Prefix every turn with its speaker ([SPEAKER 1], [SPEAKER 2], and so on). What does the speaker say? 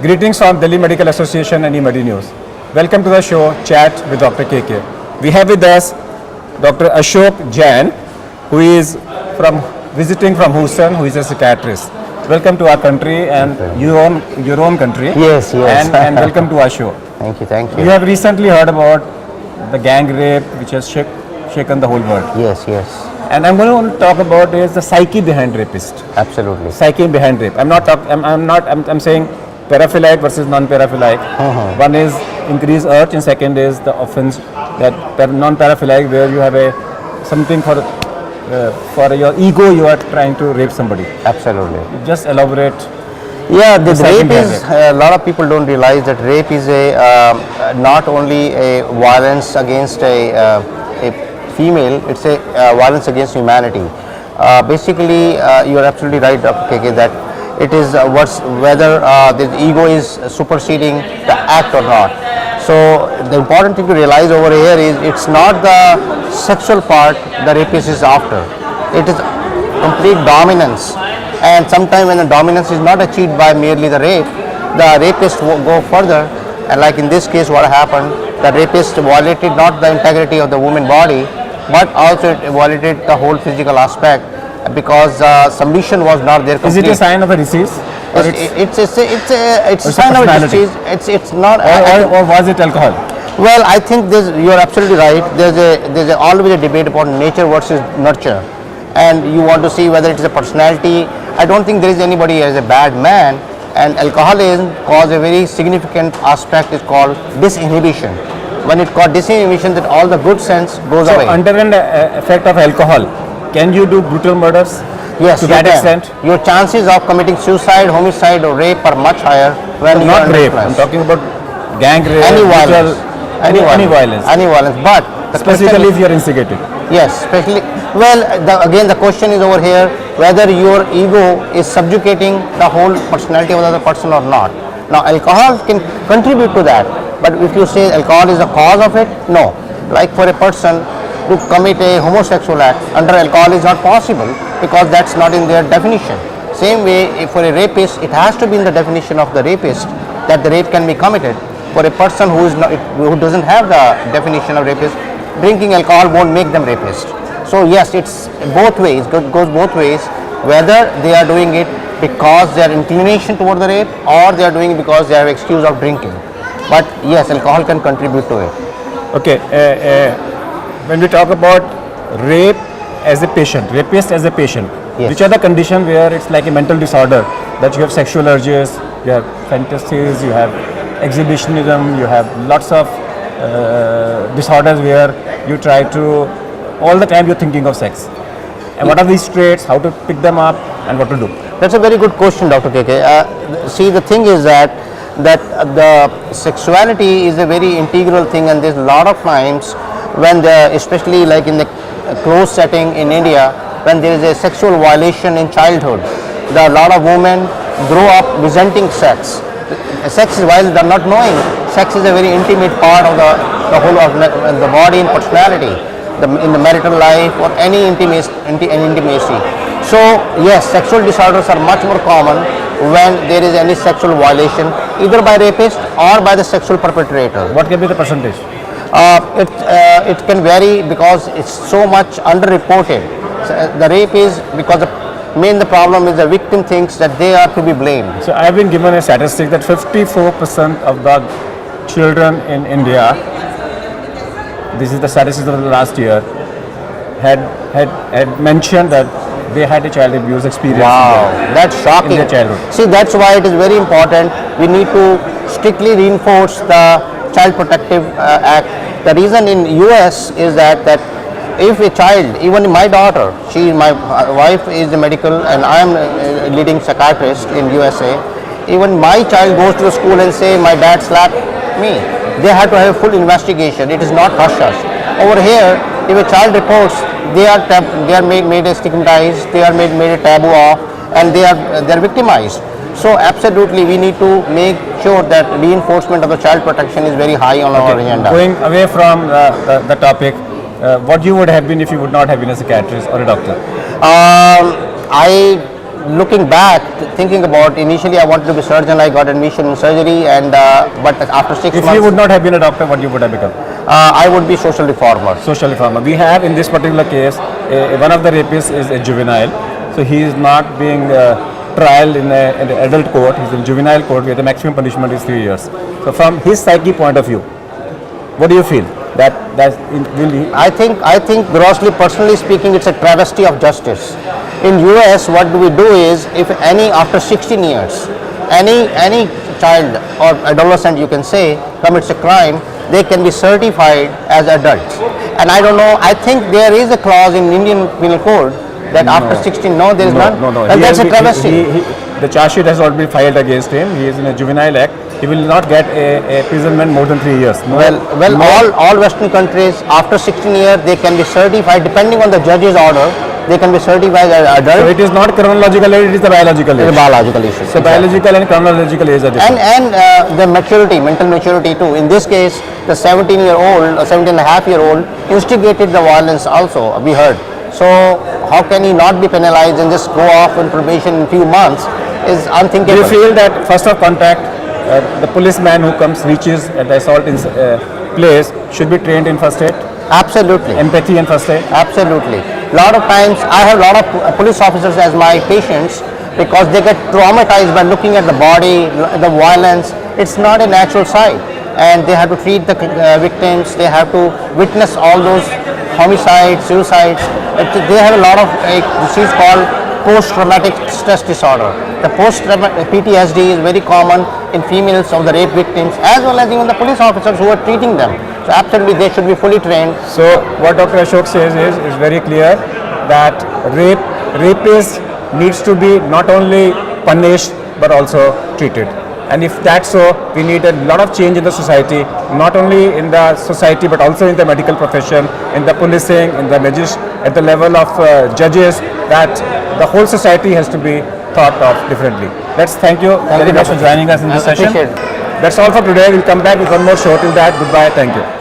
[SPEAKER 1] Greetings from Delhi Medical Association and eMedi News. Welcome to the show Chat with Dr. KK. We have with us Dr. Ashok Jain, who is visiting from Houston, who is a psychiatrist. Welcome to our country and your own country.
[SPEAKER 2] Yes.
[SPEAKER 1] And welcome to our show.
[SPEAKER 2] Thank you.
[SPEAKER 1] You have recently heard about the gang rape which has shaken the whole world.
[SPEAKER 2] Yes.
[SPEAKER 1] And I'm going to talk about is the psyche behind rapist.
[SPEAKER 2] Absolutely.
[SPEAKER 1] Psyche behind rape. I'm saying paraphiliac versus non-paraphiliac. One is increased urge, and second is the offense that non-paraphiliac, where you have something for your ego, you are trying to rape somebody.
[SPEAKER 2] Absolutely.
[SPEAKER 1] Just elaborate.
[SPEAKER 2] Yeah, the
[SPEAKER 1] psyche
[SPEAKER 2] rape
[SPEAKER 1] behind
[SPEAKER 2] is a lot of people don't realize that rape is not only a violence against a female, it's a violence against humanity. Basically, you are absolutely right, Dr. KK, that it is whether the ego is superseding the act or not. So the important thing to realize over here is it's not the sexual part the rapist is after. It is complete dominance. And sometimes when the dominance is not achieved by merely the rape, the rapist will go further. And like in this case, what happened, the rapist violated not the integrity of the woman body, but also it violated the whole physical aspect, because submission was not there complete.
[SPEAKER 1] Is it a sign of a disease?
[SPEAKER 2] It's a sign of a disease. It's not.
[SPEAKER 1] Or was it alcohol?
[SPEAKER 2] Well, I think you are absolutely right. There's always a debate about nature versus nurture, and you want to see whether it is a personality. I don't think there is anybody as a bad man, and alcoholism causes a very significant aspect is called disinhibition. When it called disinhibition, that all the good sense goes away.
[SPEAKER 1] So under an effect of alcohol, can you do brutal murders?
[SPEAKER 2] Yes,
[SPEAKER 1] to that
[SPEAKER 2] can.
[SPEAKER 1] extent?
[SPEAKER 2] Your chances of committing suicide, homicide, or rape are much higher when you are
[SPEAKER 1] not
[SPEAKER 2] under
[SPEAKER 1] rape.
[SPEAKER 2] influence.
[SPEAKER 1] I'm talking about gang rape,
[SPEAKER 2] Any violence.
[SPEAKER 1] any violence.
[SPEAKER 2] Any violence. But the
[SPEAKER 1] Specifically if you are instigated.
[SPEAKER 2] yes, especially. Well, again, the question is over here whether your ego is subjugating the whole personality of the other person or not. Now, alcohol can contribute to that, but if you say alcohol is the cause of it, no. Like for a person to commit a homosexual act under alcohol is not possible, because that's not in their definition. Same way, if for a rapist, it has to be in the definition of the rapist that the rape can be committed. For a person who doesn't have the definition of rapist, drinking alcohol won't make them rapist. So yes, it's both ways. It goes both ways. Whether they are doing it because their inclination toward the rape, or they are doing it because they have excuse of drinking. But yes, alcohol can contribute to it.
[SPEAKER 1] Okay. When we talk about rape as a patient, rapist as a patient,
[SPEAKER 2] Yes.
[SPEAKER 1] which are the conditions where it's like a mental disorder, that you have sexual urges, you have fantasies, you have exhibitionism, you have lots of disorders where you try to, all the time you're thinking of sex. And what are these traits, how to pick them up, and what to do?
[SPEAKER 2] That's a very good question, Dr. KK. See, the thing is that the sexuality is a very integral thing, and there's a lot of times when especially like in the close setting in India, when there is a sexual violation in childhood, a lot of women grow up resenting sex. Sex is violence, they're not knowing. Sex is a very intimate part of the whole of the body and personality, in the marital life or any intimacy. So yes, sexual disorders are much more common when there is any sexual violation, either by rapist or by the sexual perpetrator.
[SPEAKER 1] What can be the percentage?
[SPEAKER 2] It can vary because it's so much underreported. So, the rape is because the problem is the victim thinks that they are to be blamed.
[SPEAKER 1] So I've been given a statistic that 54% of the children in India, this is the statistics of the last year, had mentioned that they had a child abuse experience.
[SPEAKER 2] Wow, that's shocking.
[SPEAKER 1] In their childhood.
[SPEAKER 2] See, that's why it is very important. We need to strictly reinforce the Child Protective Act. The reason in US is that if a child, even my daughter, my wife is a medical and I am a leading psychiatrist in USA, even my child goes to the school and say my dad slapped me, they have to have a full investigation. It is not hush-hush. Over here, if a child reports, they are made a stigmatized, they are made a taboo of, and they are victimized. So absolutely, we need to make sure that reinforcement of the child protection is very high on our agenda.
[SPEAKER 1] Going away from the topic, what you would have been if you would not have been a psychiatrist or a doctor?
[SPEAKER 2] I looking back, thinking about, initially I wanted to be surgeon. I got admission in surgery, and but after 6
[SPEAKER 1] If
[SPEAKER 2] months,
[SPEAKER 1] you would not have been a doctor, what you would have become?
[SPEAKER 2] I would be social reformer.
[SPEAKER 1] Social reformer. We have in this particular case, one of the rapists is a juvenile, so he is not being trial in an adult court. He's in juvenile court where the maximum punishment is 3 years. So from his psyche point of view, what do you feel? Will he?
[SPEAKER 2] I think grossly, personally speaking, it's a travesty of justice. In US, what we do is, if any after 16 years, any child or adolescent, you can say, commits a crime, they can be certified as adults. And I don't know, I think there is a clause in Indian Penal Code that after 16, no, there is none.
[SPEAKER 1] No.
[SPEAKER 2] Well, that's a travesty.
[SPEAKER 1] The charge sheet has already been filed against him. He is in a juvenile act. He will not get a imprisonment more than 3 years. No,
[SPEAKER 2] All Western countries after 16 years they can be certified, depending on the judge's order. They can be certified as
[SPEAKER 1] so
[SPEAKER 2] adult.
[SPEAKER 1] it is not chronological age, it is the biological age.
[SPEAKER 2] It's a biological issue.
[SPEAKER 1] So biological and chronological age are different.
[SPEAKER 2] And the maturity, mental maturity too. In this case, the 17-year-old or 17.5-year-old instigated the violence also, we heard. So how can he not be penalized and just go off on probation in few months is
[SPEAKER 1] Do
[SPEAKER 2] unthinkable.
[SPEAKER 1] you feel that first of contact, the policeman who comes, reaches at the assault place should be trained in first aid,
[SPEAKER 2] Absolutely.
[SPEAKER 1] empathy and first aid?
[SPEAKER 2] Absolutely. Lot of times I have a lot of police officers as my patients because they get traumatized by looking at the body, the violence. It's not a natural sight, and they have to treat the victims. They have to witness all those homicides, suicides. They have a lot of a disease called post-traumatic stress disorder. The post-traumatic PTSD is very common in females of the rape victims, as well as even the police officers who are treating them. So absolutely, they should be fully trained.
[SPEAKER 1] So what Dr. Ashok says is very clear that rapist needs to be not only punished but also treated. And if that's so, we need a lot of change in the society, not only in the society but also in the medical profession, in the policing, in the at the level of judges, that the whole society has to be thought of differently. Let's thank you very much for joining us in this session.
[SPEAKER 2] Appreciate it.
[SPEAKER 1] That's all for today. We'll come back with one more show. Till that, goodbye. Thank you.